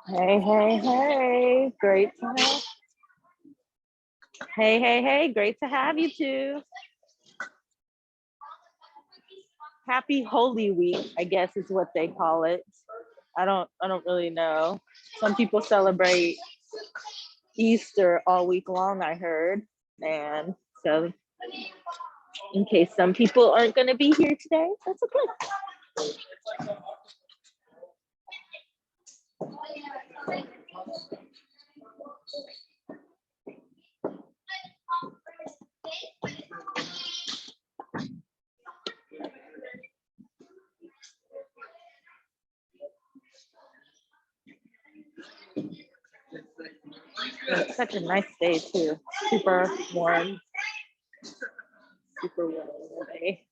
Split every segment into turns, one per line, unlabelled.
Hey, hey, hey, great to have. Hey, hey, hey, great to have you two. Happy Holy Week, I guess is what they call it. I don't really know. Some people celebrate Easter all week long, I heard. And so in case some people aren't going to be here today, that's okay. It's such a nice day too. Super warm. Super warm today.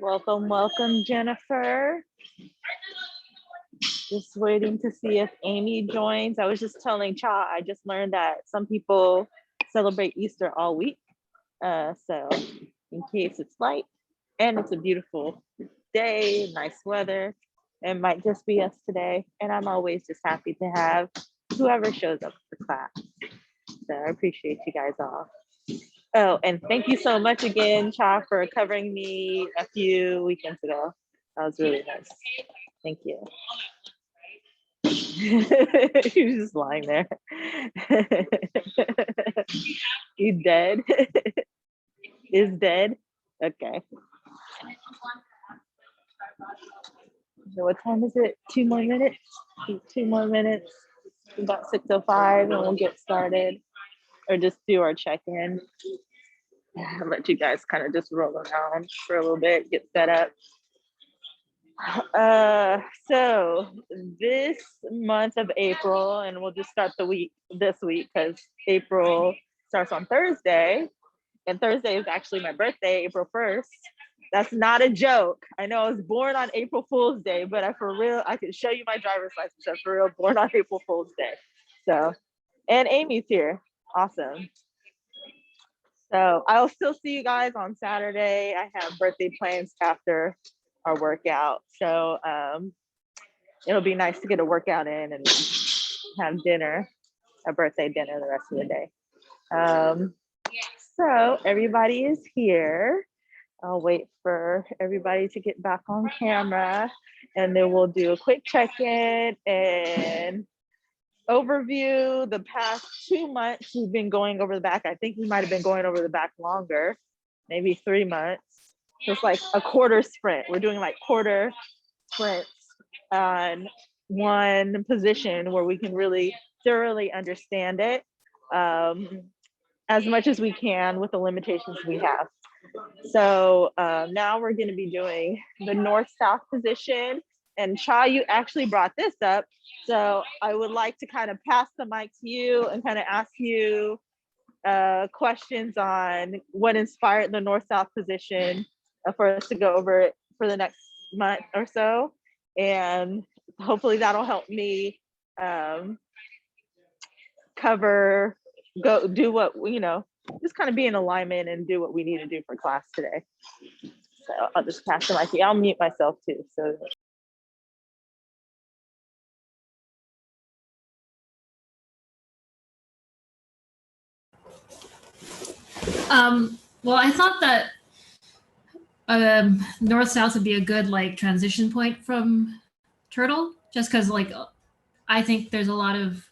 Welcome, welcome, Jennifer. Just waiting to see if Amy joins. I was just telling Cha, I just learned that some people celebrate Easter all week. So in case it's light and it's a beautiful day, nice weather, it might just be us today. And I'm always just happy to have whoever shows up for class. So I appreciate you guys all. Oh, and thank you so much again, Cha, for covering me a few weekends ago. That was really nice. Thank you. He was just lying there. He's dead. Is dead. Okay. So what time is it? 2 more minutes? 2 more minutes. About 6:05 and we'll get started. Or just do our check-in. I'll let you guys kind of just roll around for a little bit, get set up. So this month of April, and we'll just start this week because April starts on Thursday, and Thursday is actually my birthday, April 1st. That's not a joke. I know I was born on April Fool's Day, but for real, I can show you my driver's license. I'm for real born on April Fool's Day. So, and Amy's here. Awesome. So I'll still see you guys on Saturday. I have birthday plans after our workout. So it'll be nice to get a workout in and have dinner, a birthday dinner the rest of the day. So everybody is here. I'll wait for everybody to get back on camera and then we'll do a quick check-in and overview. The past 2 months, we've been going over the back. I think we might have been going over the back longer, maybe 3 months. So it's like a quarter sprint. We're doing like quarter sprints on one position where we can really thoroughly understand it as much as we can with the limitations we have. So now we're going to be doing the north-south position. And Cha, you actually brought this up. So I would like to kind of pass the mic to you and kind of ask you questions on what inspired the north-south position for us to go over it for the next month or so. And hopefully that'll help me do what, just kind of be in alignment and do what we need to do for class today. So I'll just pass the mic. I'll mute myself too. So.
Well, I thought that north-south would be a good like transition point from turtle, just because like I think there's a lot of,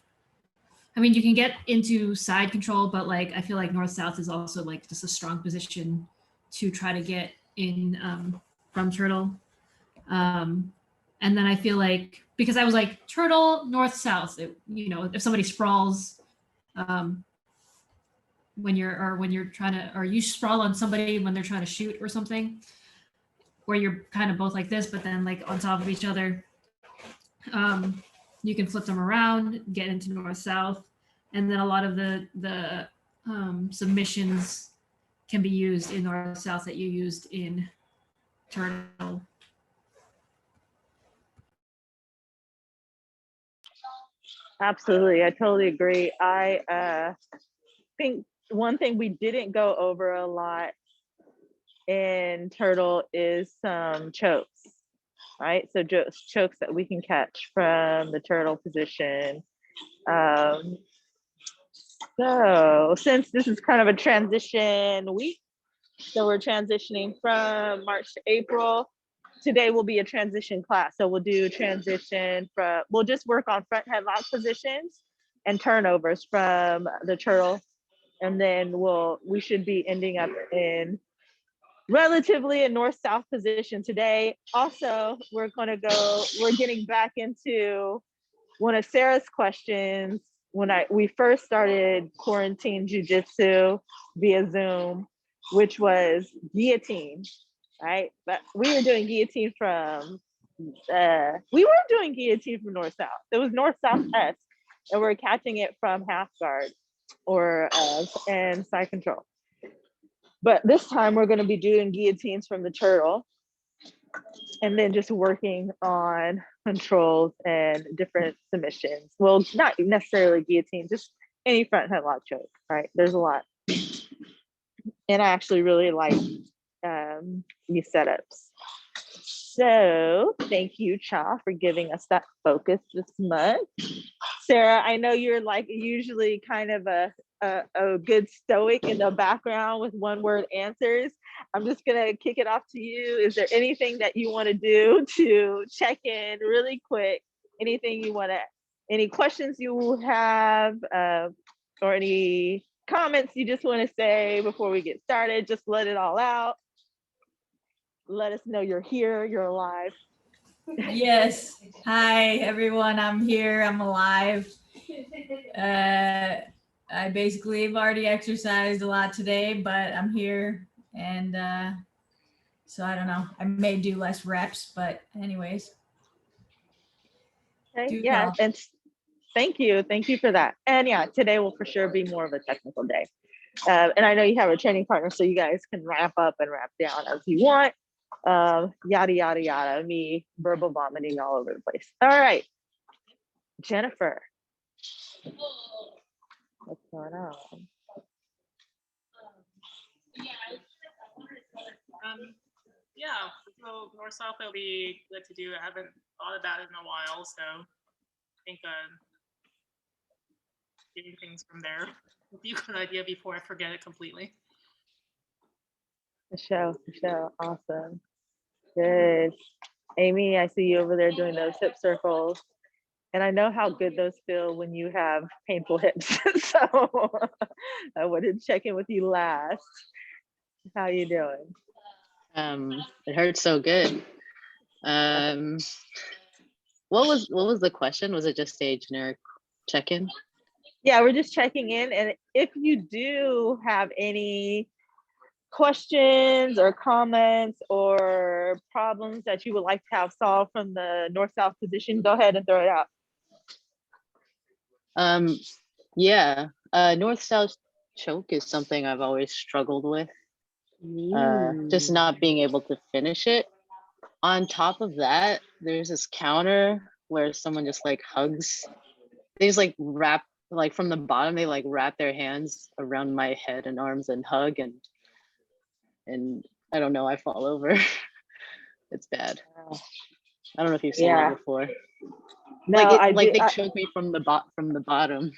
I mean, you can get into side control, but like I feel like north-south is also like just a strong position to try to get in from turtle. And then I feel like, because I was like turtle north-south, if somebody sprawls when you're trying to, or you sprawl on somebody when they're trying to shoot or something, where you're kind of both like this, but then like on top of each other, you can flip them around, get into north-south, and then a lot of the submissions can be used in north-south that you used in turtle.
Absolutely, I totally agree. I think one thing we didn't go over a lot in turtle is some chokes, right? So just chokes that we can catch from the turtle position. So since this is kind of a transition week, so we're transitioning from March to April, today will be a transition class. So we'll do transition we'll just work on front headlock positions and turnovers from the turtle. And then we should be ending up in relatively a north-south position today. Also, we're getting back into one of Sarah's questions when we first started quarantine jiu-jitsu via Zoom, which was guillotine, right? But we were doing guillotine from north-south. It was north-south-esque, and we're catching it from half guard and side control. But this time we're going to be doing guillotines from the turtle. and then just working on controls and different submissions. Well, not necessarily guillotine, just any front headlock choke, right? There's a lot. And I actually really like these setups. So thank you, Cha, for giving us that focus this month. Sarah, I know you're like usually kind of a good stoic in the background with one word answers. I'm just gonna kick it off to you. Is there anything that you want to do to check in really quick? Anything you want to, any questions you have, or any comments you just want to say before we get started? Just let it all out. Let us know you're here, you're alive.
Yes. Hi, everyone. I'm here. I'm alive. I basically have already exercised a lot today, but I'm here. And so I don't know. I may do less reps, but anyways.
Okay, yeah, and thank you for that. And yeah, today will for sure be more of a technical day. And I know you have a training partner, so you guys can wrap up and wrap down as you want. Yada yada yada. Me verbal vomiting all over the place. All right, Jennifer, what's going on?
Yeah, so north south will be good to do. I haven't thought of that in a while, so I think getting things from there would be a good idea before I forget it completely.
Michelle, awesome, good. Amy, I see you over there doing those hip circles, and I know how good those feel when you have painful hips. So I wanted to check in with you last. How you doing?
It hurts so good. What was the question? Was it just a generic check-in?
Yeah, we're just checking in, and if you do have any questions or comments or problems that you would like to have solved from the north-south position, go ahead and throw it out.
Yeah, north-south choke is something I've always struggled with. Just not being able to finish it. On top of that, there's this counter where someone just like hugs. They just like wrap, like from the bottom, they like wrap their hands around my head and arms and hug, and I don't know, I fall over. It's bad. I don't know if you've seen that before.
No,
they choke me from the bottom.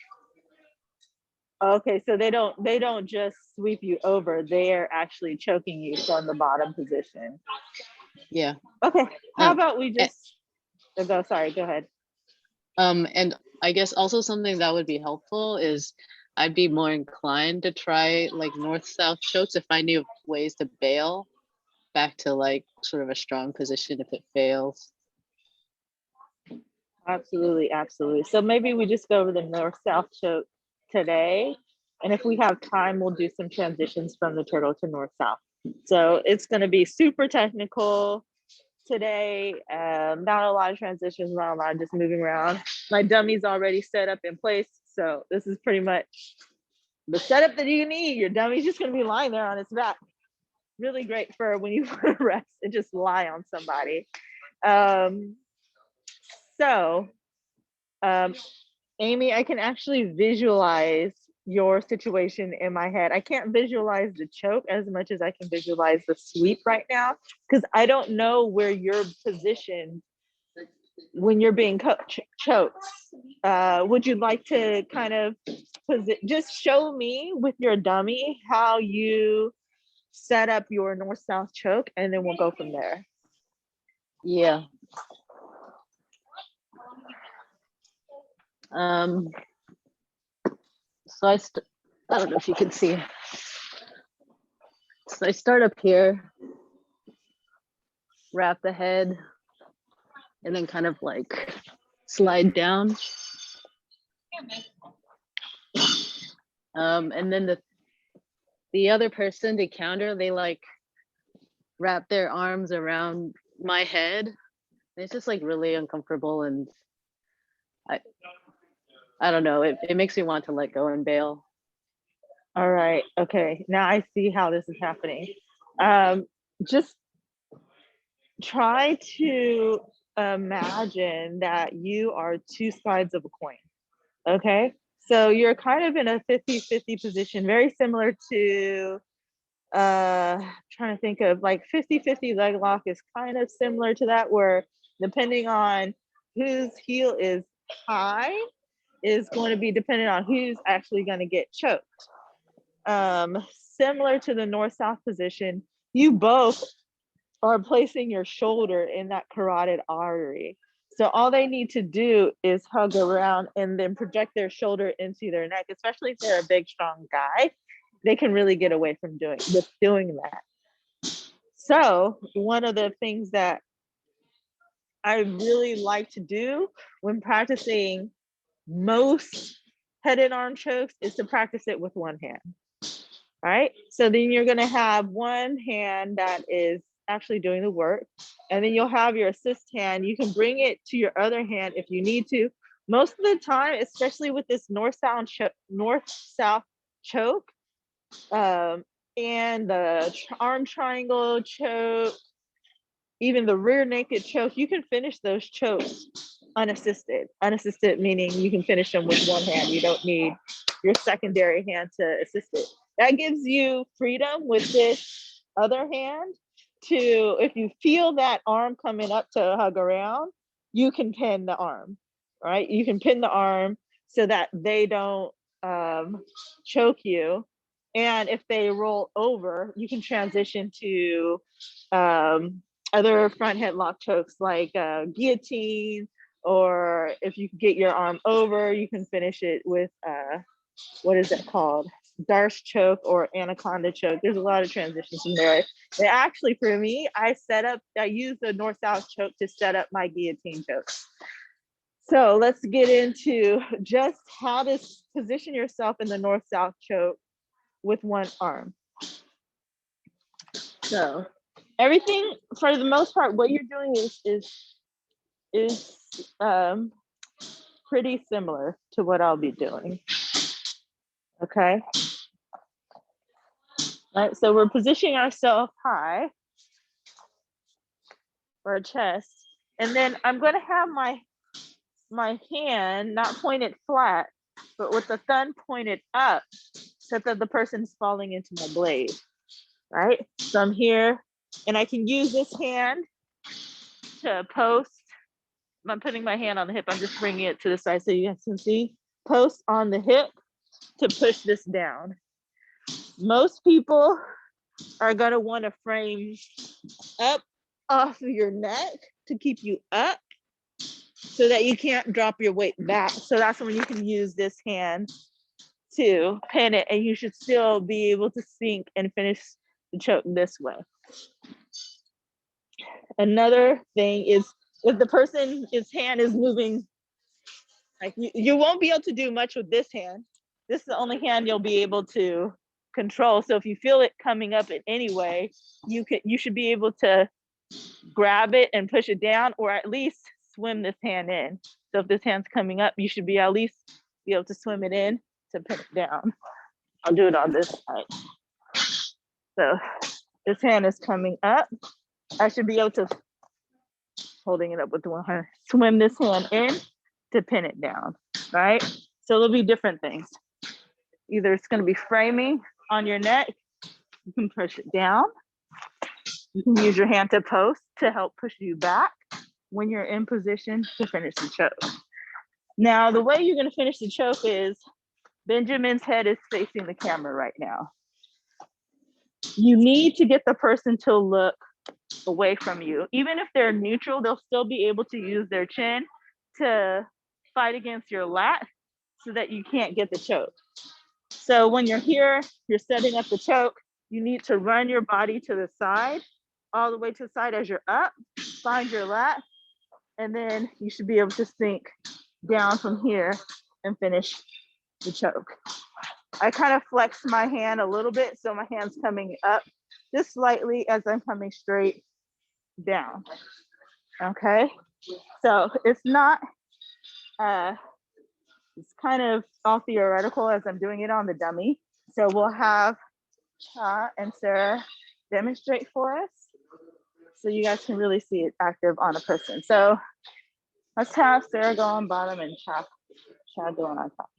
Okay, so they don't just sweep you over, they're actually choking you from the bottom position.
Yeah.
Okay, how about we just go ahead.
And I guess also something that would be helpful is I'd be more inclined to try like north-south chokes if I knew ways to bail back to like sort of a strong position if it fails.
Absolutely. So maybe we just go over the north-south choke today. And if we have time, we'll do some transitions from the turtle to north-south. So it's going to be super technical today. Not a lot of transitions, not a lot of just moving around. My dummy's already set up in place. So this is pretty much the setup that you need. Your dummy's just going to be lying there on its back. Really great for when you want to rest and just lie on somebody. Amy, I can actually visualize your situation in my head. I can't visualize the choke as much as I can visualize the sweep right now, because I don't know where you're positioned when you're being choked. Would you like to kind of just show me with your dummy how you set up your north-south choke, and then we'll go from there.
Yeah. So I don't know if you can see. So I start up here, wrap the head, and then kind of like slide down. And then the other person, the counter, they like wrap their arms around my head. It's just like really uncomfortable, and I don't know, it makes me want to let go and bail.
All right, okay, now I see how this is happening. Just try to imagine that you are two sides of a coin. Okay. So you're kind of in a 50-50 position, very similar to trying to think of like 50-50 leg lock is kind of similar to that, where depending on whose heel is high is going to be dependent on who's actually going to get choked. Similar to the north-south position, you both are placing your shoulder in that carotid artery. So all they need to do is hug around and then project their shoulder into their neck, especially if they're a big, strong guy. They can really get away from doing that. So one of the things that I really like to do when practicing most head and arm chokes is to practice it with one hand. All right. So then you're going to have one hand that is actually doing the work, and then you'll have your assist hand. You can bring it to your other hand if you need to. Most of the time, especially with this north-south choke, and the arm triangle choke, even the rear naked choke, you can finish those chokes unassisted. Unassisted meaning you can finish them with one hand. You don't need your secondary hand to assist it. That gives you freedom with this other hand to, if you feel that arm coming up to hug around, you can pin the arm, right? You can pin the arm so that they don't choke you. And if they roll over, you can transition to other front headlock chokes like guillotine, or if you get your arm over, you can finish it with what is it called? Darce choke or Anaconda choke. There's a lot of transitions in there. And actually, for me, I use the north-south choke to set up my guillotine choke. So let's get into just how to position yourself in the north-south choke with one arm. So everything, for the most part, what you're doing is pretty similar to what I'll be doing. Okay. All right, so we're positioning ourselves high for our chest, and then I'm going to have my hand not pointed flat, but with the thumb pointed up, so that the person's falling into my blade. Right. So I'm here, and I can use this hand to post. I'm putting my hand on the hip. I'm just bringing it to the side so you guys can see. Post on the hip to push this down. Most people are going to want to frame up off of your neck to keep you up so that you can't drop your weight back. So that's when you can use this hand to pin it, and you should still be able to sink and finish the choke this way. Another thing is, if the his hand is moving, like you won't be able to do much with this hand. This is the only hand you'll be able to control. So if you feel it coming up in any way, you should be able to grab it and push it down, or at least swim this hand in. So if this hand's coming up, you should be at least be able to swim it in to pin it down. I'll do it on this side. So this hand is coming up. I should be able to, holding it up with the one hand, swim this hand in to pin it down, right? So there'll be different things. Either it's going to be framing on your neck, you can push it down. You can use your hand to post to help push you back when you're in position to finish the choke. Now, the way you're going to finish the choke is Benjamin's head is facing the camera right now. You need to get the person to look away from you. Even if they're neutral, they'll still be able to use their chin to fight against your lat so that you can't get the choke. So when you're here, you're setting up the choke, you need to run your body to the side, all the way to the side as you're up, find your lat, and then you should be able to sink down from here and finish the choke. I kind of flex my hand a little bit, so my hand's coming up just slightly as I'm coming straight down. Okay, so it's not, it's kind of all theoretical as I'm doing it on the dummy. So we'll have Cha and Sarah demonstrate for us. so you guys can really see it active on a person. So let's have Sarah go on bottom and Chad go on top.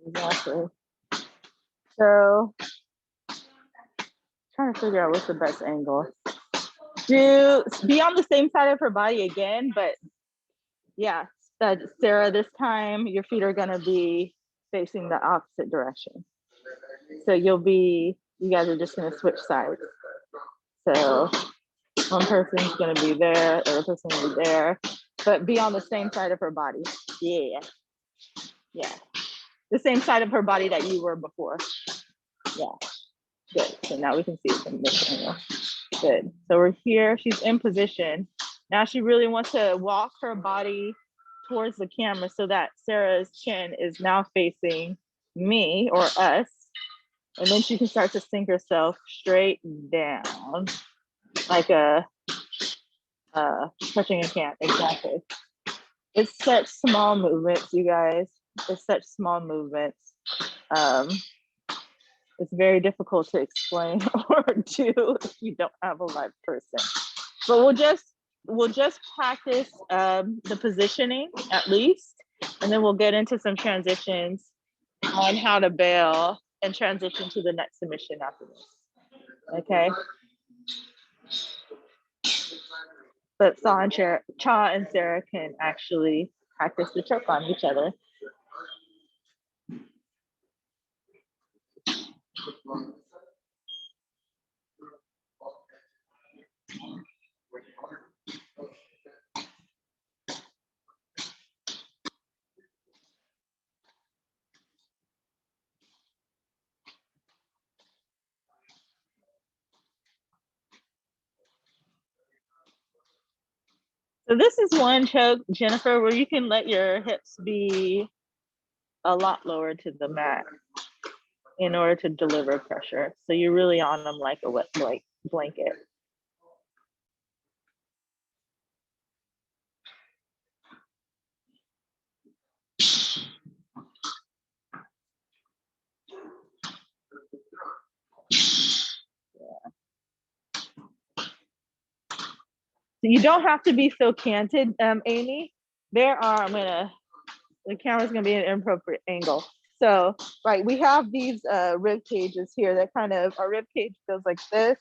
Exactly. So trying to figure out what's the best angle. Do be on the same side of her body again, but yeah, Sarah, this time your feet are gonna be facing the opposite direction. So you guys are just gonna switch sides. So one person's gonna be there, the other person will be there, but be on the same side of her body. Yeah. Yeah. The same side of her body that you were before. Yeah. Good. So now we can see it from this angle. Good. So we're here. She's in position. Now she really wants to walk her body towards the camera so that Sarah's chin is now facing me or us. And then she can start to sink herself straight down like a touching a can. Exactly. It's such small movements, you guys. It's such small movements. It's very difficult to explain or do if you don't have a live person. But we'll just practice the positioning at least, and then we'll get into some transitions on how to bail and transition to the next submission after this. Okay. But Cha and Sarah can actually practice the choke on each other. So this is one choke, Jennifer, where you can let your hips be a lot lower to the mat in order to deliver pressure. So you're really on them like a wet blanket. So you don't have to be so canted, Amy. The camera's gonna be an inappropriate angle. So, right, we have these rib cages here that our rib cage goes like this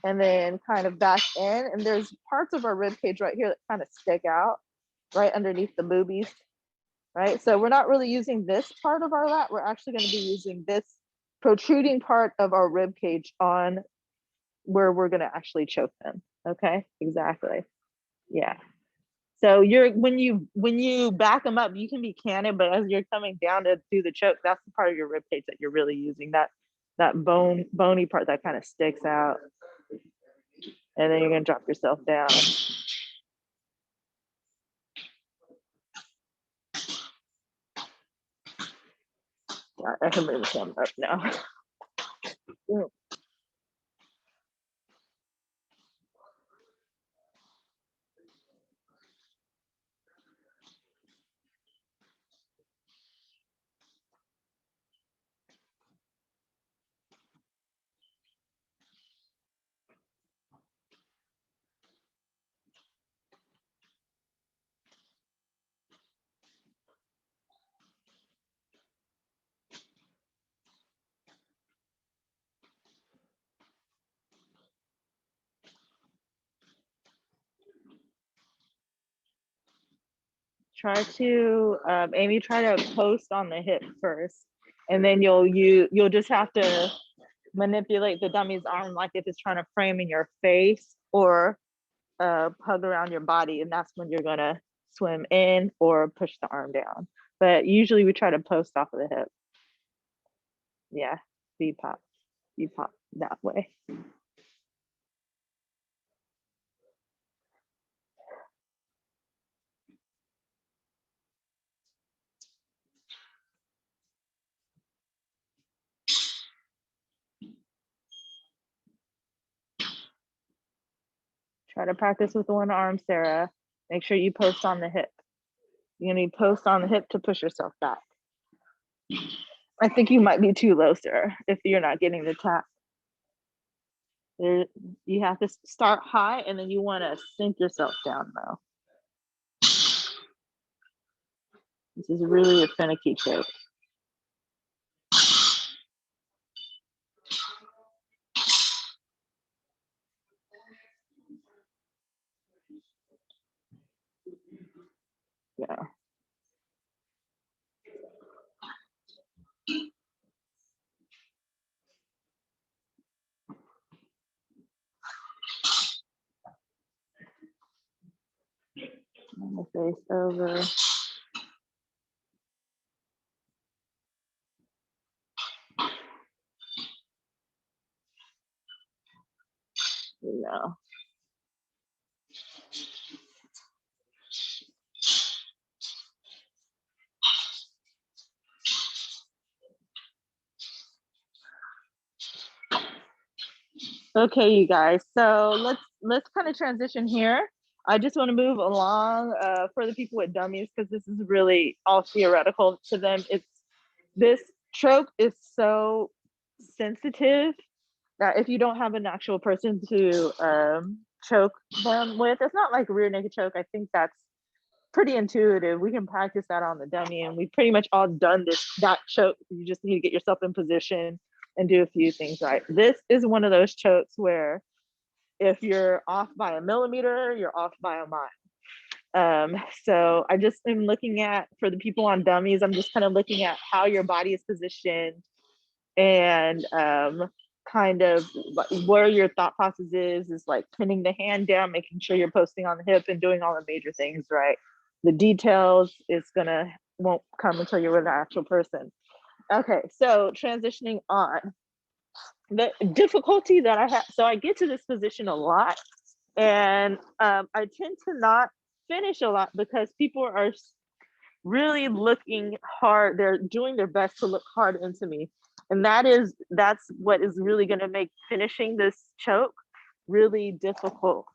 and then kind of back in. And there's parts of our rib cage right here that kind of stick out right underneath the boobies, right? So we're not really using this part of our lat. We're actually gonna be using this protruding part of our rib cage on where we're gonna actually choke them. Okay, exactly. Yeah. So when you back them up, you can be canted, but as you're coming down to do the choke, that's the part of your rib cage that you're really using, that bony part that kind of sticks out. And then you're gonna drop yourself down. I can move the camera up now. Amy, try to post on the hip first, and then you'll just have to manipulate the dummy's arm like if it's trying to frame in your face or hug around your body, and that's when you're gonna swim in or push the arm down. But usually we try to post off of the hip. Yeah, you pop that way. Try to practice with one arm, Sarah. Make sure you post on the hip. You need to post on the hip to push yourself back. I think you might be too low, Sarah, if you're not getting the tap. You have to start high and then you want to sink yourself down though. This is really a finicky shape. Yeah. And the face over. Yeah. Okay, you guys. So let's kind of transition here. I just want to move along for the people with dummies because this is really all theoretical to them. This choke is so sensitive that if you don't have an actual person to choke them with, it's not like a rear naked choke. I think that's pretty intuitive. We can practice that on the dummy, and we've pretty much all done that choke. You just need to get yourself in position and do a few things right. This is one of those chokes where if you're off by a millimeter, you're off by a mile. So I just am looking at, for the people on dummies, I'm just kind of looking at how your body is positioned and kind of where your thought process is like pinning the hand down, making sure you're posting on the hip and doing all the major things right. The details won't come until you're with an actual person. Okay, so transitioning on. The difficulty that I have, so I get to this position a lot, and I tend to not finish a lot because people are really looking hard. They're doing their best to look hard into me. And that's what is really going to make finishing this choke really difficult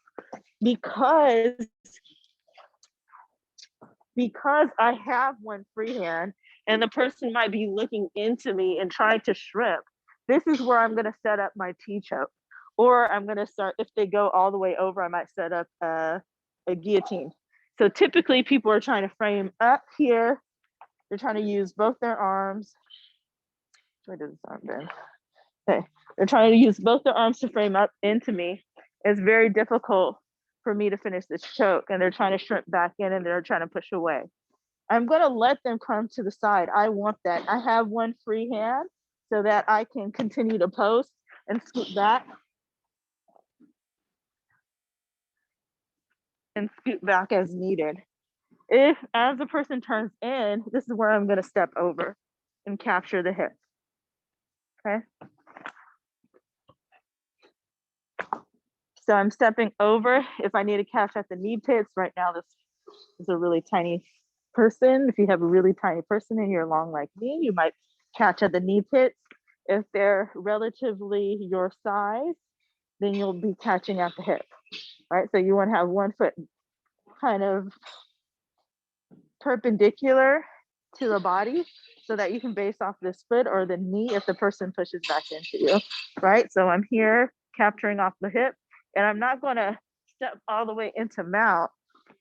because I have one free hand and the person might be looking into me and trying to shrimp. This is where I'm going to set up my T choke, or I'm going to start, if they go all the way over, I might set up a guillotine. So typically people are trying to frame up here. They're trying to use both their arms. Where does this arm bend? Okay. They're trying to use both their arms to frame up into me. It's very difficult for me to finish this choke, and they're trying to shrimp back in and they're trying to push away. I'm going to let them come to the side. I want that. I have one free hand so that I can continue to post and scoot back. And scoot back as needed. If, as the person turns in, this is where I'm going to step over and capture the hip. Okay. So I'm stepping over. If I need to catch at the knee pits, right now this is a really tiny person. If you have a really tiny person and you're long like me, you might catch at the knee pits. If they're relatively your size, then you'll be catching at the hip, right? So you want to have one foot kind of perpendicular to the body so that you can base off this foot or the knee if the person pushes back into you, right? So I'm here capturing off the hip, and I'm not going to step all the way into mount.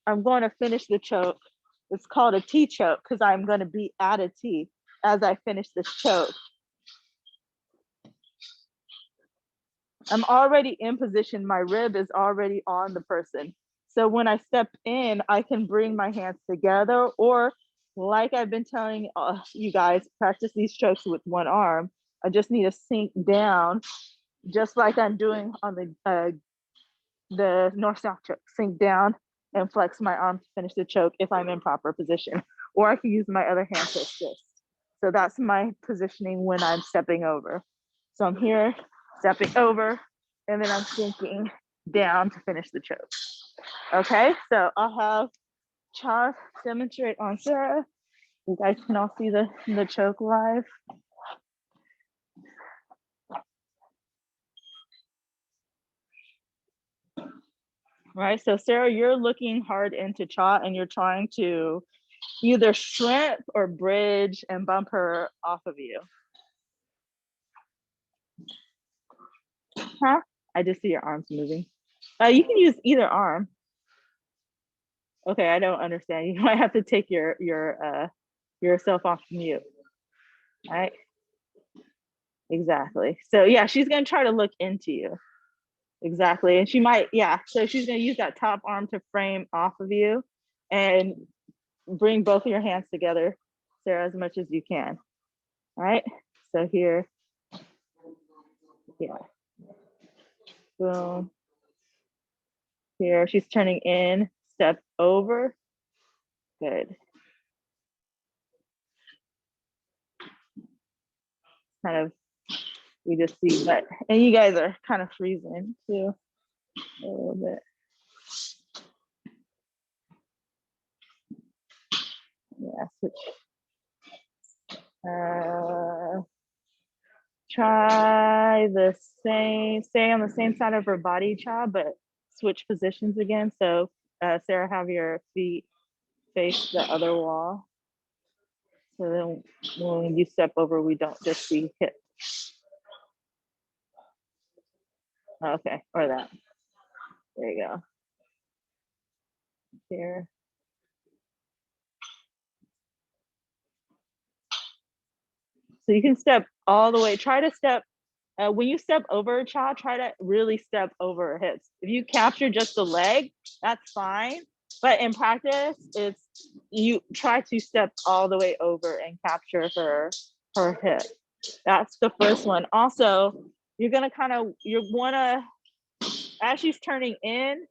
I'm going to finish the choke. It's called a T choke because I'm going to be at a T as I finish this choke. I'm already in position. My rib is already on the person. So when I step in, I can bring my hands together, or like I've been telling you guys, practice these chokes with one arm. I just need to sink down, just like I'm doing on the north-south choke. Sink down and flex my arm to finish the choke if I'm in proper position, or I can use my other hand to assist. So that's my positioning when I'm stepping over. So I'm here, stepping over, and then I'm sinking down to finish the choke. Okay, so I'll have Chav demonstrate on Sarah. You guys can all see the choke live. right? So Sarah, you're looking hard into Cha and you're trying to either shrimp or bridge and bump her off of you. Huh? I just see your arms moving. You can use either arm. Okay, I don't understand. You might have to take yourself off mute. All right. Exactly. So yeah, she's gonna try to look into you. Exactly. And she might, yeah. So she's gonna use that top arm to frame off of you and bring both of your hands together, Sarah, as much as you can. All right. So here, yeah. Boom. Here, she's turning in, step over. Good. Kind of, we just see that, and you guys are kind of freezing too, a little bit. Yeah, switch. Try the same, stay on the same side of her body, Cha, but switch positions again. So Sarah, have your feet face the other wall. So then when you step over, we don't just see hip. Okay, or that. There you go. Here. So you can step all the way. Try to step, when you step over Cha, try to really step over her hips. If you capture just the leg, that's fine. But in practice, it's you try to step all the way over and capture her hip. That's the first one. Also, you're gonna as she's turning in,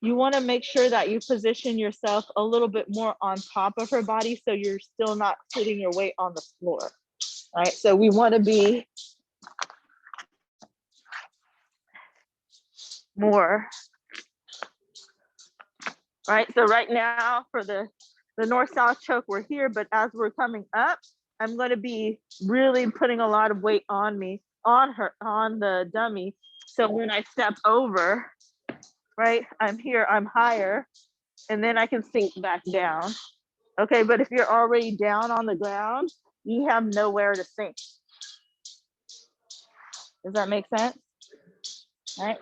you want to make sure that you position yourself a little bit more on top of her body so you're still not putting your weight on the floor. All right, so we want to be more. All right, so right now for the north-south choke, we're here, but as we're coming up, I'm going to be really putting a lot of weight on me, on the dummy. So when I step over, right, I'm here, I'm higher, and then I can sink back down. Okay, but if you're already down on the ground, you have nowhere to sink. Does that make sense? All right.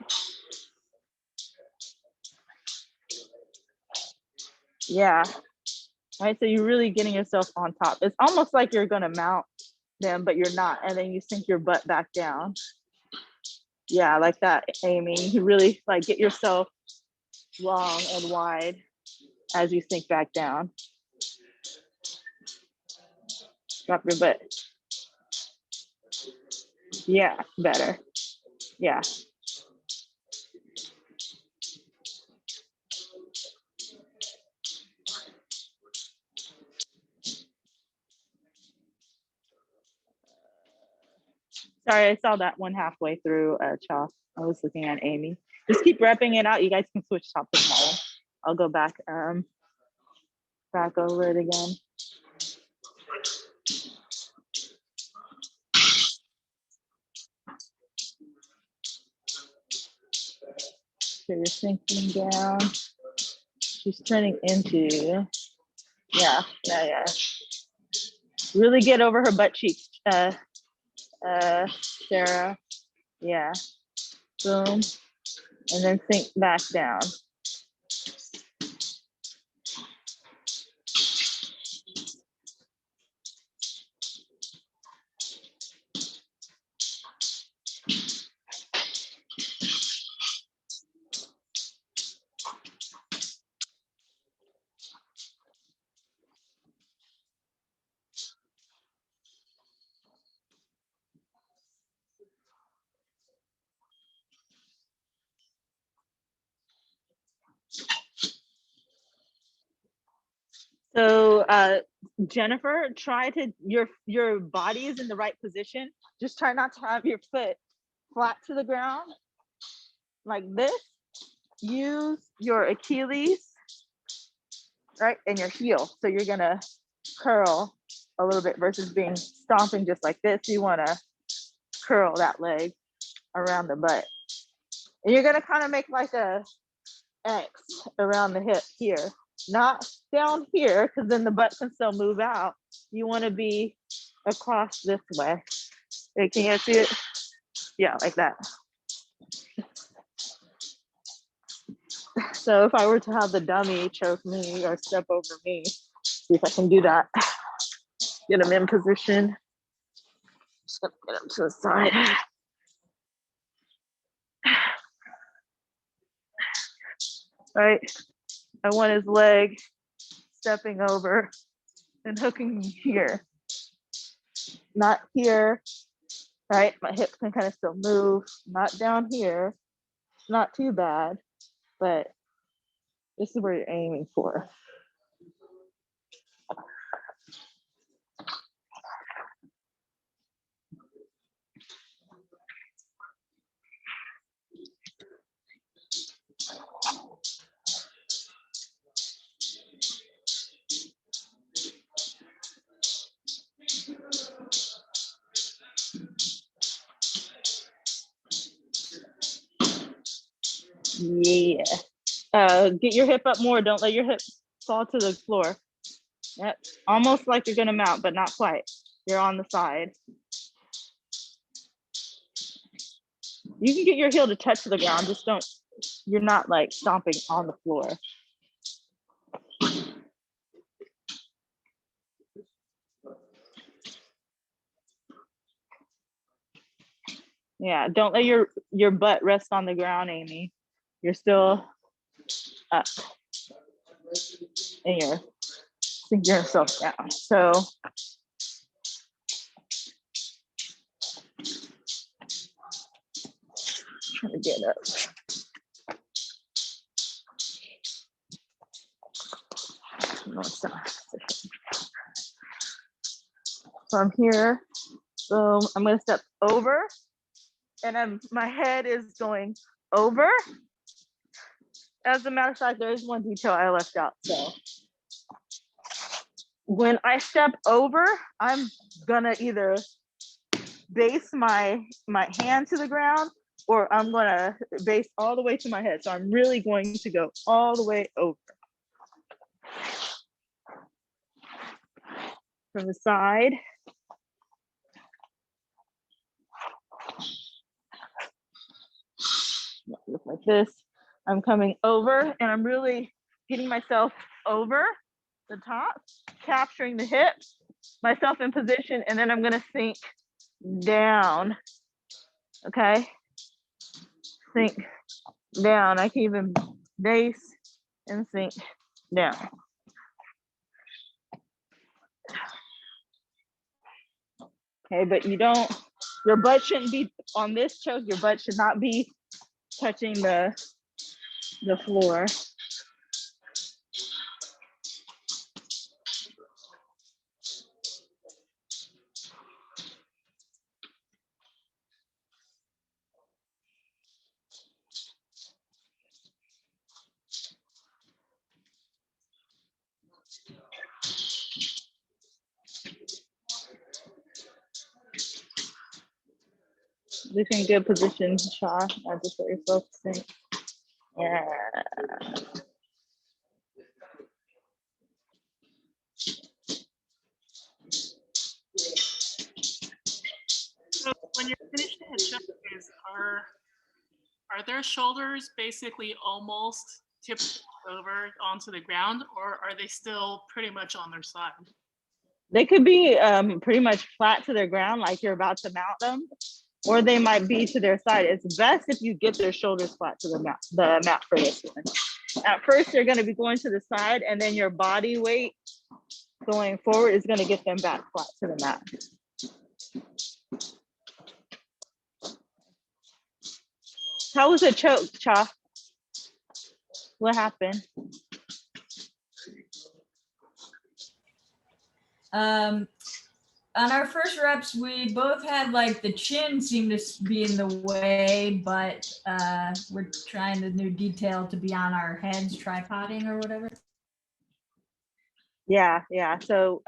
Yeah. All right, so you're really getting yourself on top. It's almost like you're gonna mount them, but you're not, and then you sink your butt back down. Yeah, like that, Amy. You really like get yourself long and wide as you sink back down. Drop your butt. Yeah, better. Yeah. Sorry, I saw that one halfway through, Cha. I was looking at Amy. Just keep repping it out. You guys can switch top to bottom. I'll go back over it again. So you're sinking down. She's turning into, yeah. Really get over her butt cheeks, Sarah. Yeah. Boom. And then sink back down. So Jennifer, try to, your body is in the right position. Just try not to have your foot flat to the ground like this. Use your Achilles, right, and your heel. So you're gonna curl a little bit versus being stomping just like this. You wanna curl that leg around the butt. And you're gonna kind of make like a X around the hip here, not down here, because then the butt can still move out. You want to be across this way. Hey, can you see it? Yeah, like that. So if I were to have the dummy choke me or step over me, see if I can do that. Get him in position. Just gonna get him to the side. Right. I want his leg stepping over and hooking here. Not here, right? My hips can kind of still move. Not down here. Not too bad, but this is where you're aiming for. Yeah. Get your hip up more. Don't let your hip fall to the floor. Yep. Almost like you're gonna mount, but not quite. You're on the side. You can get your heel to touch the ground. Just don't, you're not like stomping on the floor. Yeah, don't let your butt rest on the ground, Amy. You're still up and you're sinking yourself down. So trying to get up. No, it's not. So I'm here. So I'm gonna step over and my head is going over. As a matter of fact, there is one detail I left out. So when I step over, I'm gonna either base my hand to the ground or I'm gonna base all the way to my head. So I'm really going to go all the way over. From the side. Look like this. I'm coming over and I'm really getting myself over the top, capturing the hips, myself in position, and then I'm gonna sink down. Okay, sink down. I can even base and sink down. Okay, but your butt shouldn't be on this choke. Your butt should not be touching the floor. This in good position, Shaw. I just let yourself sink. Yeah.
So when you're finished head shoulders, are their shoulders basically almost tipped over onto the ground, or are they still pretty much on their side?
They could be pretty much flat to their ground, like you're about to mount them, or they might be to their side. It's best if you get their shoulders flat to the mat for this one. At first, they're going to be going to the side, and then your body weight going forward is going to get them back flat to the mat. How was it choked, Cha? What happened?
On our first reps, we both had like the chin seemed to be in the way, but we're trying the new detail to be on our heads, tripoding or whatever.
Yeah. So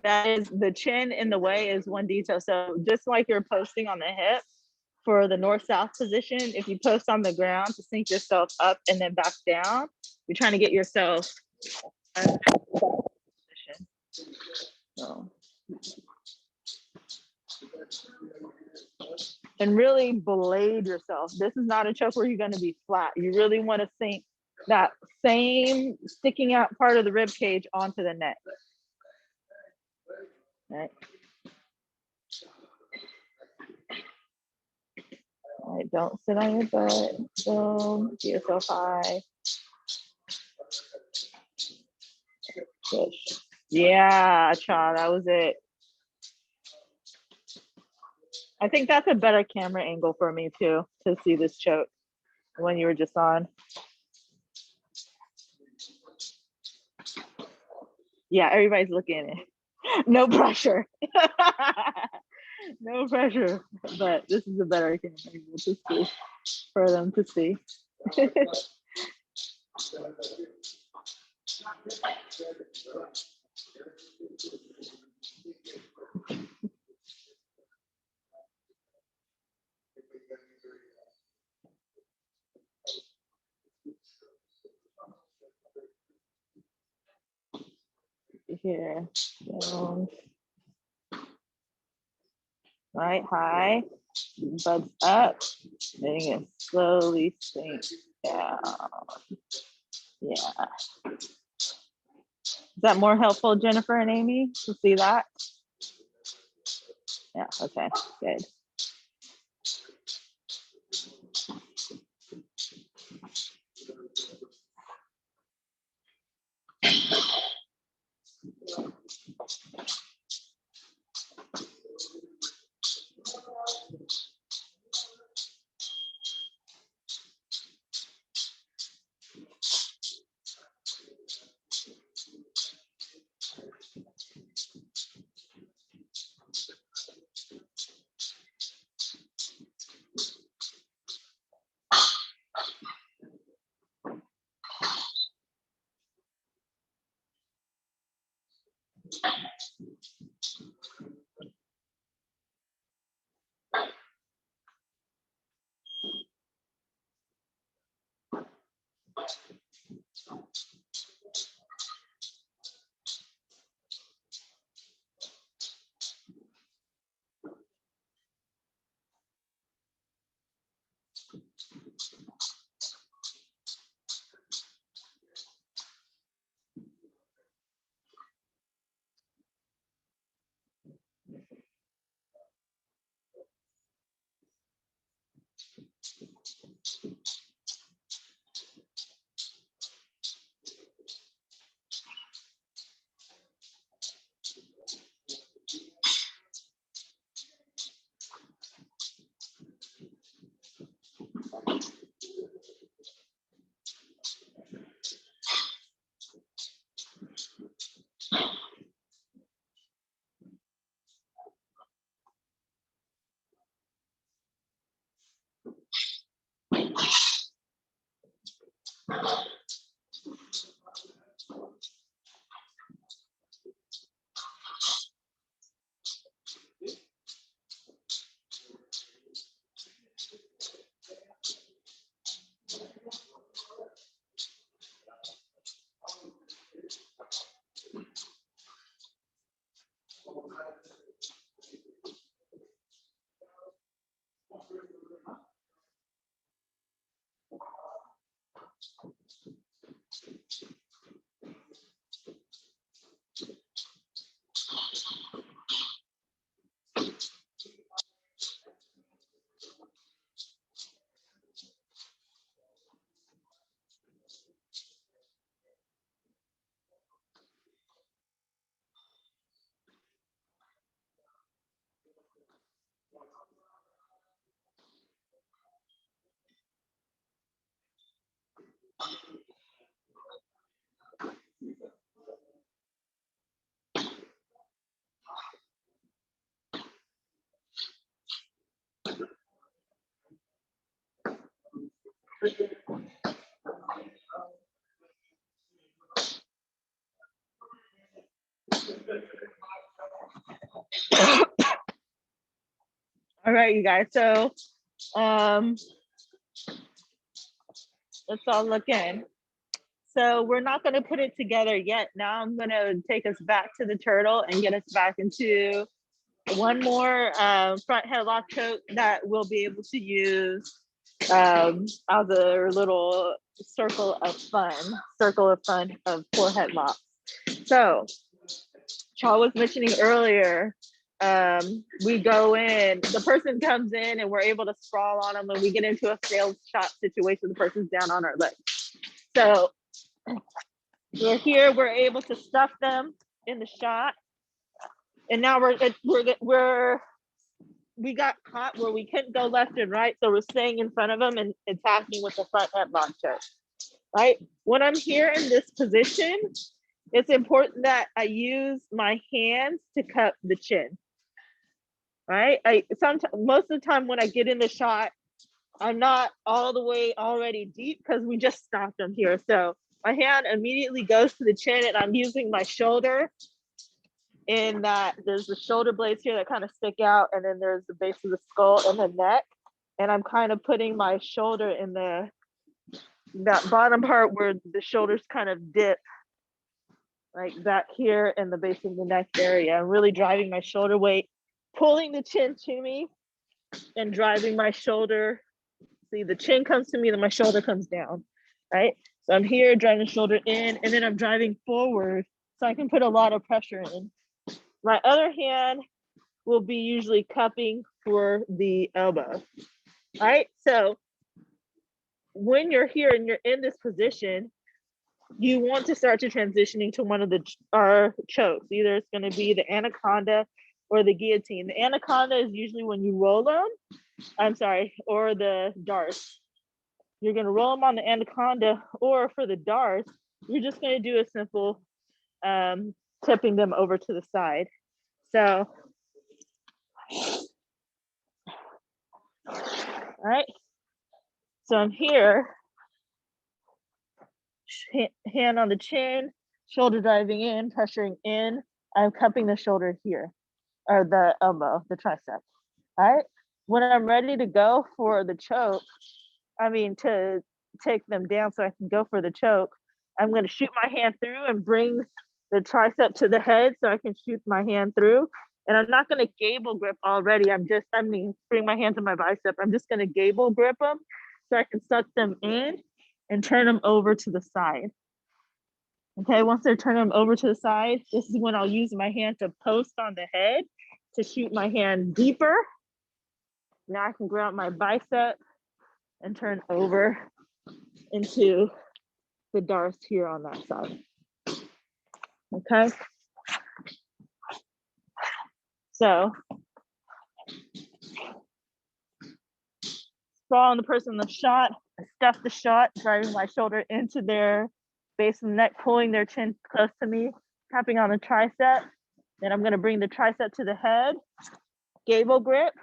that is the chin in the way is one detail. So just like you're posting on the hip, for the north-south position, if you post on the ground to sink yourself up and then back down, you're trying to get yourself in a position. So. And really belade yourself. This is not a choke where you're going to be flat. You really want to sink that same sticking out part of the rib cage onto the neck. Right. All right, don't sit on your butt. Boom, get yourself high. Push. Yeah, Cha, that was it. I think that's a better camera angle for me too, to see this choke when you were just on. Yeah, everybody's looking at it. No pressure. No pressure. But this is a better camera angle to see, for them to see. Here. So, right, high, buds up, then you can slowly sink down. Yeah. Is that more helpful, Jennifer and Amy, to see that? Yeah, okay, good. All right, you guys. So Let's all look in. So we're not going to put it together yet. Now I'm going to take us back to the turtle and get us back into one more front headlock choke that we'll be able to use as a little circle of fun of 4 headlocks. So Cha was mentioning earlier, we go in, the person comes in and we're able to sprawl on them and we get into a failed shot situation, the person's down on our legs. So we're here, we're able to stuff them in the shot. And now we got caught where we couldn't go left and right. So we're staying in front of them and attacking with the front headlock choke, right? When I'm here in this position, it's important that I use my hands to cup the chin, right? Most of the time when I get in the shot, I'm not all the way already deep because we just stopped them here. So my hand immediately goes to the chin and I'm using my shoulder in that there's the shoulder blades here that kind of stick out, and then there's the base of the skull and the neck. And I'm kind of putting my shoulder in that bottom part where the shoulders kind of dip, like back here in the base of the neck area. I'm really driving my shoulder weight, pulling the chin to me and driving my shoulder. See, the chin comes to me, then my shoulder comes down, right? So I'm here driving the shoulder in, and then I'm driving forward so I can put a lot of pressure in. My other hand will be usually cupping for the elbow, right? So when you're here and you're in this position, you want to start to transitioning to one of our chokes. Either it's going to be the anaconda or the guillotine. The anaconda is usually when you roll them, or the darts. You're going to roll them on the anaconda, or for the darts, you're just going to do a simple tipping them over to the side. So, all right. So I'm here, hand on the chin, shoulder driving in, pressuring in. I'm cupping the shoulder here, or the elbow, the tricep. All right. When I'm ready to go for the choke, to take them down so I can go for the choke, I'm going to shoot my hand through and bring the tricep to the head so I can shoot my hand through. And I'm not going to gable grip already. Bring my hands on my bicep. I'm just going to gable grip them so I can suck them in and turn them over to the side. Okay, once they're turning them over to the side, this is when I'll use my hand to post on the head to shoot my hand deeper. Now I can grab my bicep and turn over into the darts here on that side. Okay. So, sprawl on the person in the shot, stuff the shot, driving my shoulder into their base of the neck, pulling their chin close to me, tapping on the tricep. Then I'm going to bring the tricep to the head, gable grip,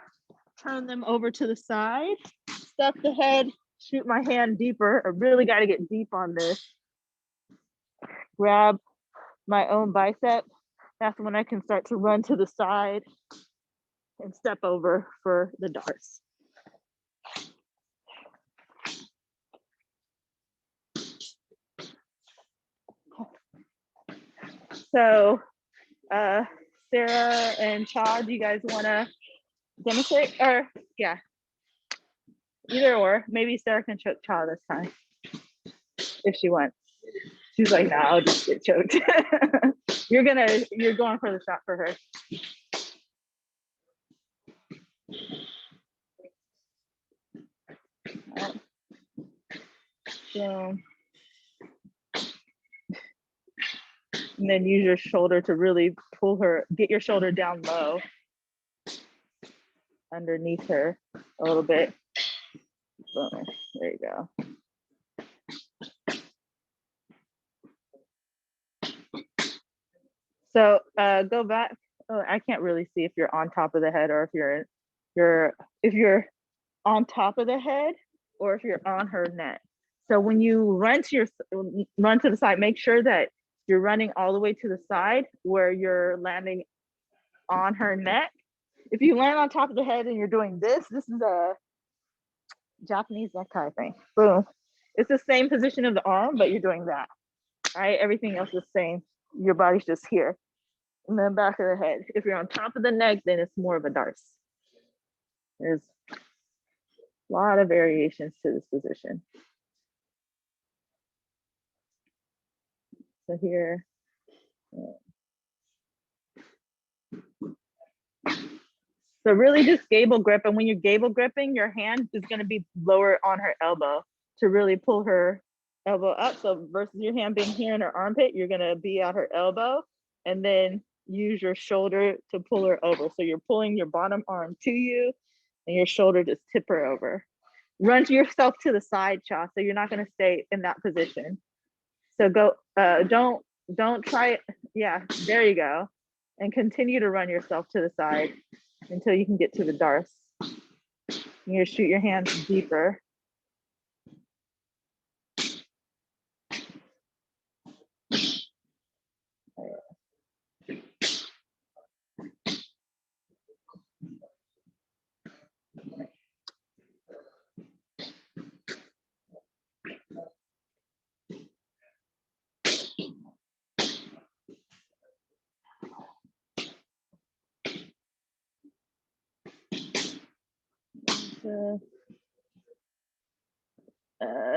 turn them over to the side, stuff the head, shoot my hand deeper. I really got to get deep on this. Grab my own bicep. That's when I can start to run to the side and step over for the darts. So, Sarah and Cha, do you guys want to demonstrate? Or, yeah, either or. Maybe Sarah can choke Cha this time if she wants. She's like, no, I'll just get choked. You're going for the shot for her. Right. So, and then use your shoulder to really get your shoulder down low underneath her a little bit. Boom. There you go. So go back. Oh, I can't really see if you're on top of the head or if you're on top of the head or if you're on her neck. So when you run to the side, make sure that you're running all the way to the side where you're landing on her neck. If you land on top of the head and you're doing this is Japanese necktie thing. Boom. It's the same position of the arm, but you're doing that. All right, everything else is the same. Your body's just here. And then back of the head. If you're on top of the neck, then it's more of a darce. There's a lot of variations to this position. So here. So really just gable grip. And when you're gable gripping, your hand is going to be lower on her elbow to really pull her elbow up. So versus your hand being here in her armpit, you're going to be at her elbow and then use your shoulder to pull her over. So you're pulling your bottom arm to you and your shoulder just tip her over. Run to yourself to the side, Cha. So you're not going to stay in that position. So go, don't try it. Yeah, there you go. And continue to run yourself to the side until you can get to the darce. You're gonna shoot your hands deeper.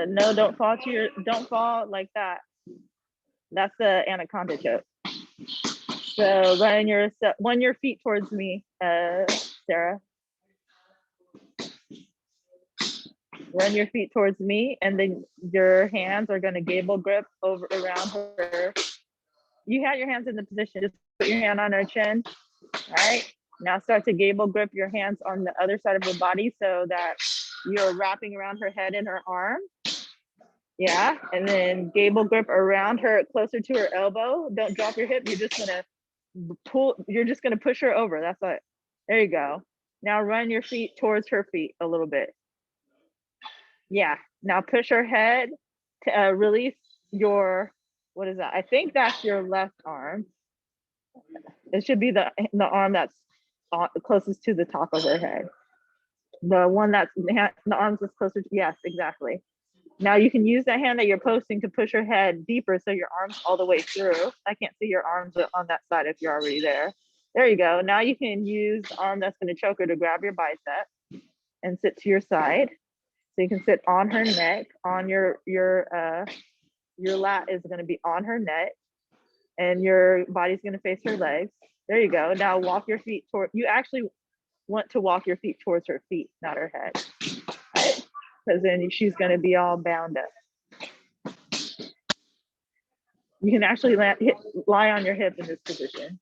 No, don't fall like that. That's the anaconda choke. So run your feet towards me, Sarah. Run your feet towards me, and then your hands are gonna gable grip over around her. You had your hands in the position, just put your hand on her chin. All right, now start to gable grip your hands on the other side of her body so that you're wrapping around her head and her arm. Yeah, and then gable grip around her closer to her elbow. Don't drop your hip. You're just gonna push her over. That's it. There you go. Now run your feet towards her feet a little bit. Yeah, now push her head to release your, what is that? I think that's your left arm. It should be the arm that's closest to the top of her head. The one that's the arms that's closer to, yes, exactly. Now you can use that hand that you're posting to push her head deeper so your arm's all the way through. I can't see your arms on that side if you're already there. There you go. Now you can use the arm that's going to choke her to grab your bicep and sit to your side. So you can sit on her neck, on your lat is going to be on her neck and your body's going to face her legs. There you go. Now walk your feet toward, you actually want to walk your feet towards her feet, not her head. Right? Because then she's going to be all bound up. You can actually lie on your hip in this position.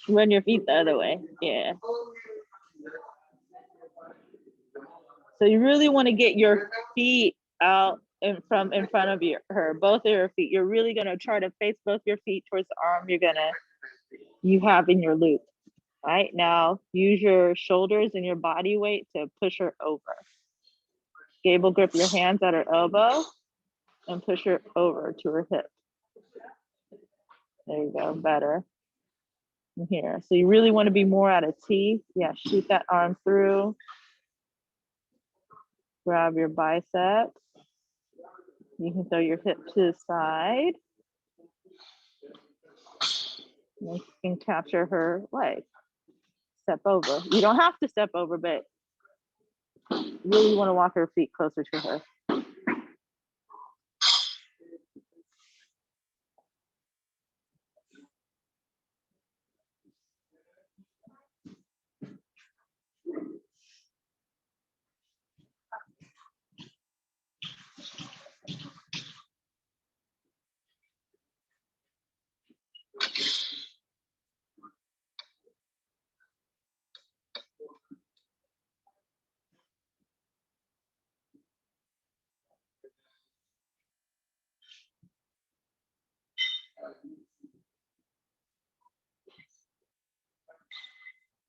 Run your feet the other way. Yeah. So you really want to get your feet out in front of her, both of your feet. You're really gonna try to face both your feet towards the arm you have in your loop. Right now, use your shoulders and your body weight to push her over. Gable, grip your hands at her elbow and push her over to her hip. There you go, better. Here, so you really want to be more at a T. Yeah, shoot that arm through. Grab your biceps. You can throw your hip to the side. You can capture her leg. Step over. You don't have to step over, but you really want to walk her feet closer to her.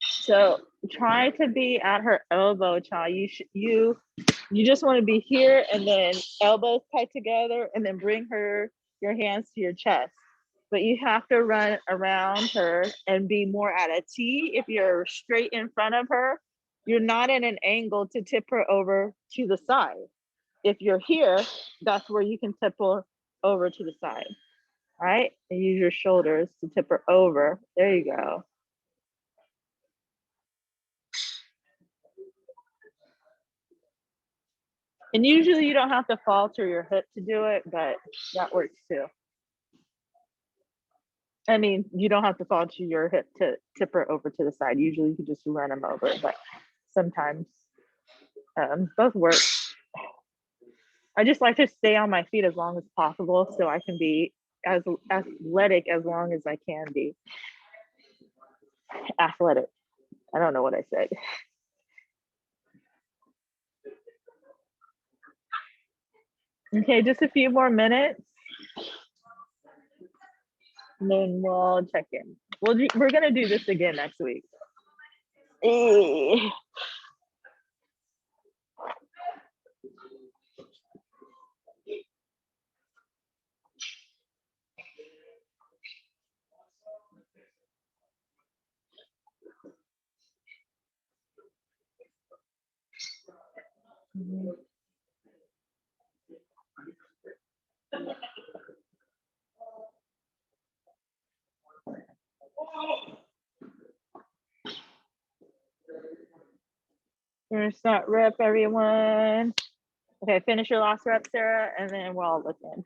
So try to be at her elbow, child. You just want to be here and then elbows tight together and then bring your hands to your chest. But you have to run around her and be more at a T. If you're straight in front of her, you're not at an angle to tip her over to the side. If you're here, that's where you can tip her over to the side. All right, and use your shoulders to tip her over. There you go. And usually you don't have to fall to your hip to do it, but that works too. I mean, you don't have to fall to your hip to tip her over to the side. Usually you can just run them over, but sometimes both work. I just like to stay on my feet as long as possible so I can be as athletic as long as I can be. Athletic. I don't know what I said. Okay, just a few more minutes. And then we'll check in. We're gonna do this again next week. We're gonna start rep, everyone. Okay, finish your last rep, Sarah, and then we're all looking.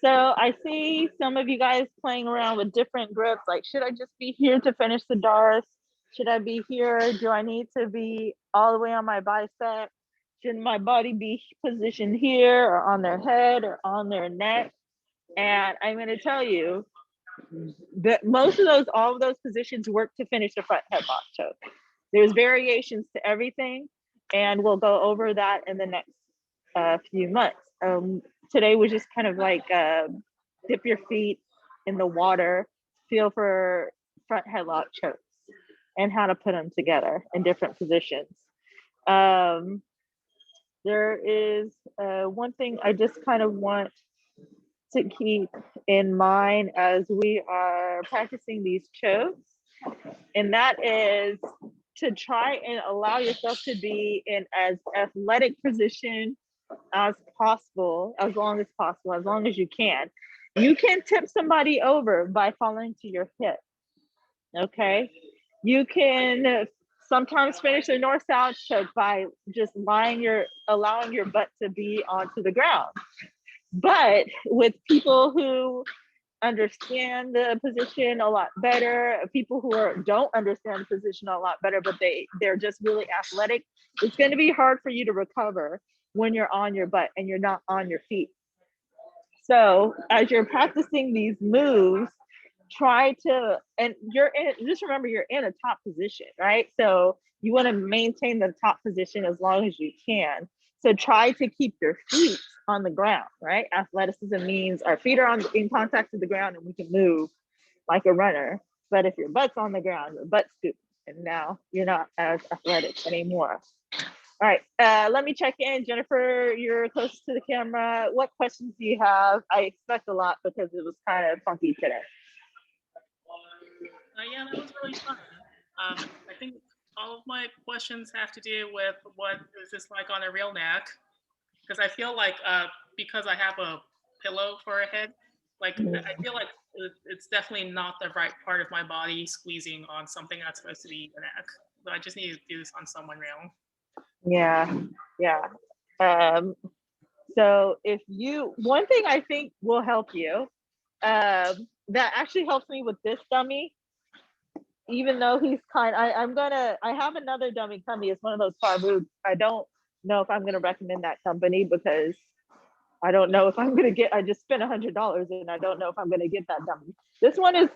So I see some of you guys playing around with different grips. Like, should I just be here to finish the Doris? Should I be here? Do I need to be all the way on my bicep? Should my body be positioned here or on their head or on their neck? And I'm going to tell you that all of those positions work to finish the front headlock choke. There's variations to everything, and we'll go over that in the next few months. Today was just kind of like dip your feet in the water, feel for front headlock chokes and how to put them together in different positions. There is one thing I just kind of want to keep in mind as we are practicing these chokes, and that is to try and allow yourself to be in as athletic position as possible, as long as you can. You can tip somebody over by falling to your hip. Okay, you can sometimes finish a north-south choke by just allowing your butt to be onto the ground. But with people who understand the position a lot better, people who don't understand the position a lot better, but they're just really athletic, it's going to be hard for you to recover when you're on your butt and you're not on your feet. So as you're practicing these moves, try to, and just remember you're in a top position, right? So you want to maintain the top position as long as you can. So try to keep your feet on the ground, right? Athleticism means our feet are in contact with the ground and we can move like a runner. But if your butt's on the ground, your butt scoops, and now you're not as athletic anymore. All right, let me check in. Jennifer, you're close to the camera. What questions do you have? I expect a lot because it was kind of funky today.
Yeah, that was really fun. I think all of my questions have to do with what is this like on a real neck? Because I feel like because I have a pillow for a head, like I feel like it's definitely not the right part of my body squeezing on something that's supposed to be the neck. So I just need to do this on someone real.
Yeah. So one thing I think will help you, that actually helps me with this dummy, even though he's I have another dummy coming. It's one of those Farboot. I don't know if I'm gonna recommend that company because I don't know if I'm gonna I just spent $100 and I don't know if I'm gonna get that dummy. This one is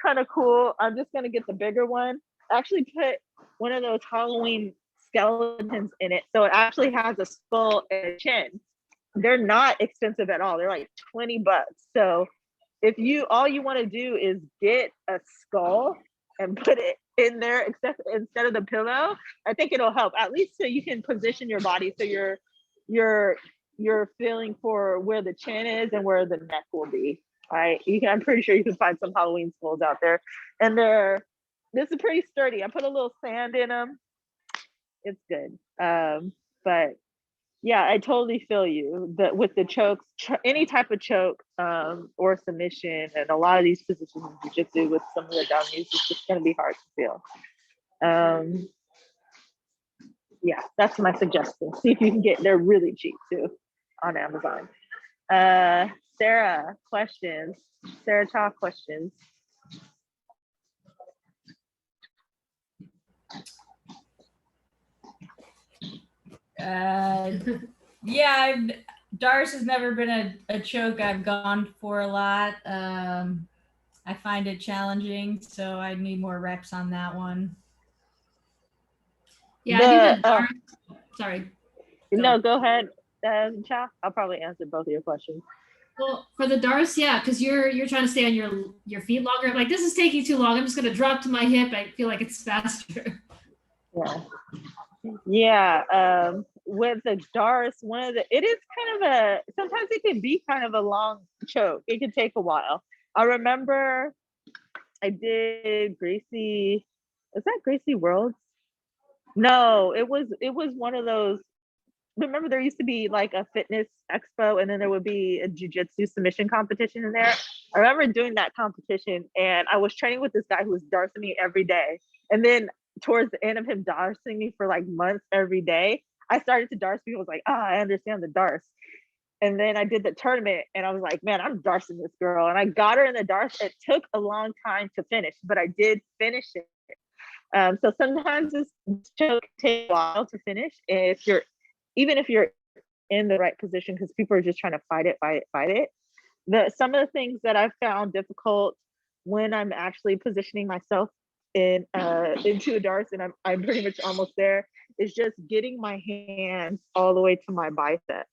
kind of cool. I'm just gonna get the bigger one. I actually put one of those Halloween skeletons in it. So it actually has a skull and a chin. They're not expensive at all. They're like $20. So if all you want to do is get a skull and put it in there instead of the pillow, I think it'll help, at least so you can position your body so you're feeling for where the chin is and where the neck will be. All right, I'm pretty sure you can find some Halloween skulls out there, and this is pretty sturdy. I put a little sand in them. It's good. But yeah, I totally feel you that with the chokes, any type of choke or submission, and a lot of these positions in jiu-jitsu with some of the dummies, it's just going to be hard to feel. Yeah, that's my suggestion. See if you can they're really cheap too on Amazon. Sarah, questions. Sarah Cha, questions.
Yeah, Dars has never been a choke I've gone for a lot. I find it challenging, so I need more reps on that one.
Yeah, I think that sorry.
No, go ahead, Cha. I'll probably answer both of your questions.
Well, for the Dars, yeah, because you're trying to stay on your feet longer. I'm like, this is taking too long. I'm just gonna drop to my hip. I feel like it's faster.
Yeah. With the Dars, it is kind of sometimes it can be kind of a long choke. It can take a while. I remember I did Gracie. Was that Gracie Worlds? No, it was one of those. Remember, there used to be like a fitness expo, and then there would be a jiu-jitsu submission competition in there. I remember doing that competition, and I was training with this guy who was darsing me every day. And then towards the end of him darsing me for like months every day, I started to darce people. I was like, I understand the darce. And then I did the tournament, and I was like, man, I'm darsing this girl. And I got her in the darce. It took a long time to finish, but I did finish it. So sometimes this choke takes a while to finish. Even if you're in the right position, because people are just trying to fight it. Some of the things that I've found difficult when I'm actually positioning myself into a darts, and I'm pretty much almost there, is just getting my hands all the way to my bicep.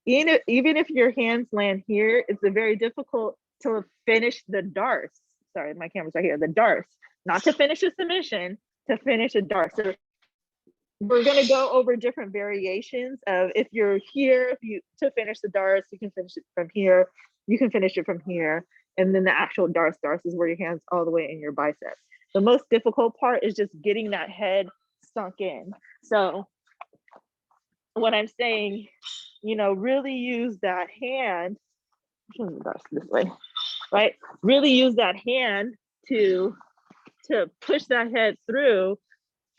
Even if your hands land here, it's very difficult to finish the darts. Sorry, my camera's right here. The darts, not to finish a submission, to finish a dart. So we're going to go over different variations of if you're here, to finish the darts, you can finish it from here, you can finish it from here, and then the actual darts is where your hands all the way in your bicep. The most difficult part is just getting that head sunk in. So what I'm saying, really use that hand, this way, right? Really use that hand to push that head through.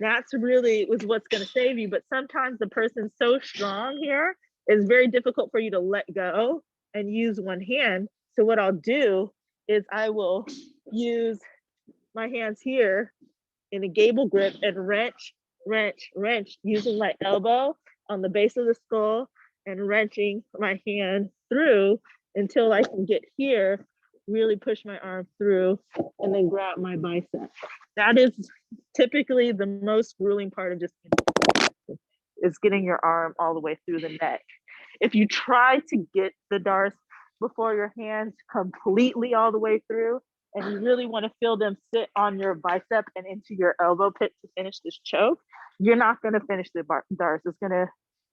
That's really what's going to save you. But sometimes the person's so strong here, it's very difficult for you to let go and use one hand. So what I'll do is I will use my hands here in a gable grip and wrench, using my elbow on the base of the skull and wrenching my hand through until I can get here, really push my arm through and then grab my bicep. That is typically the most grueling part of just is getting your arm all the way through the neck. If you try to get the darts before your hands completely all the way through, and you really want to feel them sit on your bicep and into your elbow pit to finish this choke, you're not going to finish the darts.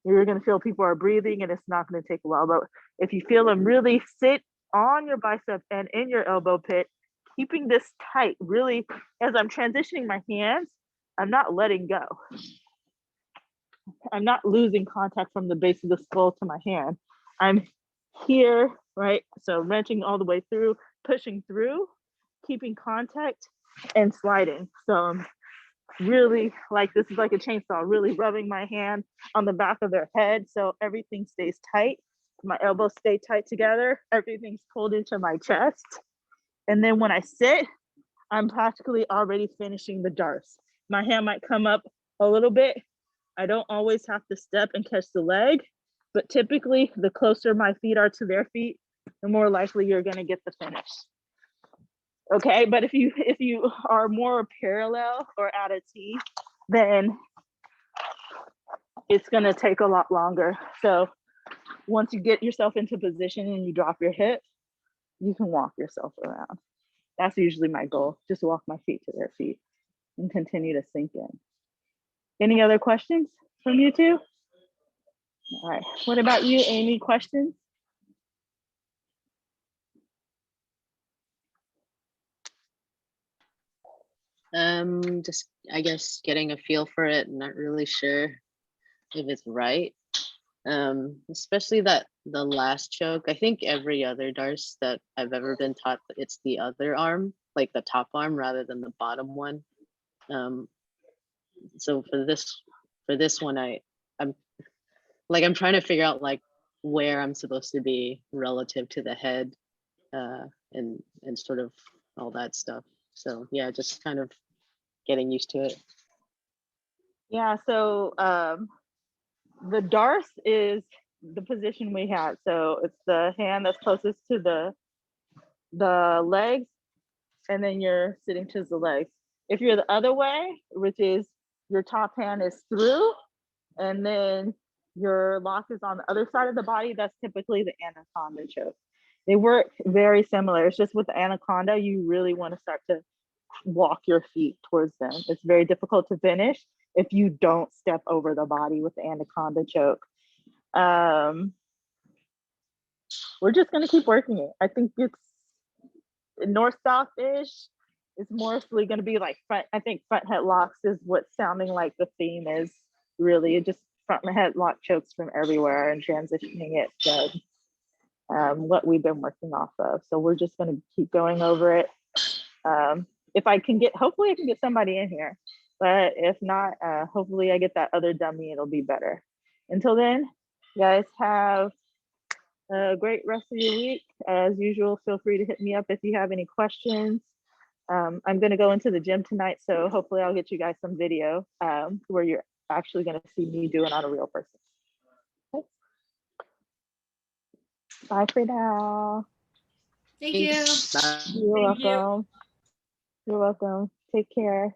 You're going to feel people are breathing and it's not going to take a while. But if you feel them really sit on your bicep and in your elbow pit, keeping this tight, really, as I'm transitioning my hands, I'm not letting go. I'm not losing contact from the base of the skull to my hand. I'm here, right? So wrenching all the way through, pushing through, keeping contact and sliding. So really, like, this is like a chainsaw, really rubbing my hand on the back of their head so everything stays tight. My elbows stay tight together. Everything's pulled into my chest. And then when I sit, I'm practically already finishing the darts. My hand might come up a little bit. I don't always have to step and catch the leg, but typically the closer my feet are to their feet, the more likely you're going to get the finish. Okay, but if you are more parallel or at a T, then it's going to take a lot longer. So once you get yourself into position and you drop your hip, you can walk yourself around. That's usually my goal, just walk my feet to their feet and continue to sink in. Any other questions from you two? All right, what about you, Amy, questions?
Just, I guess, getting a feel for it. Not really sure if it's right. Especially the last choke. I think every other darts that I've ever been taught, it's the other arm, like the top arm rather than the bottom one. So for this one, I'm trying to figure out like where I'm supposed to be relative to the head, and sort of all that stuff. So yeah, just kind of getting used to it.
Yeah, so the darce is the position we had. So it's the hand that's closest to the legs, and then you're sitting to the legs. If you're the other way, which is your top hand is through, and then your lock is on the other side of the body, that's typically the anaconda choke. They work very similar. It's just with the anaconda, you really want to start to walk your feet towards them. It's very difficult to finish if you don't step over the body with the anaconda choke. We're just going to keep working it. I think it's north-south-ish. It's mostly going to be like front. I think front headlocks is what's sounding like the theme is really just front headlock chokes from everywhere and transitioning it to what we've been working off of. So we're just going to keep going over it. If I can get, hopefully I can get somebody in here, but if not, hopefully I get that other dummy, it'll be better. Until then, you guys have a great rest of your week. As usual, feel free to hit me up if you have any questions. I'm gonna go into the gym tonight, so hopefully I'll get you guys some video where you're actually gonna see me doing on a real person. Okay. Bye for now.
Thank you.
Bye.
You're
Thank you.
welcome. You're welcome. Take care.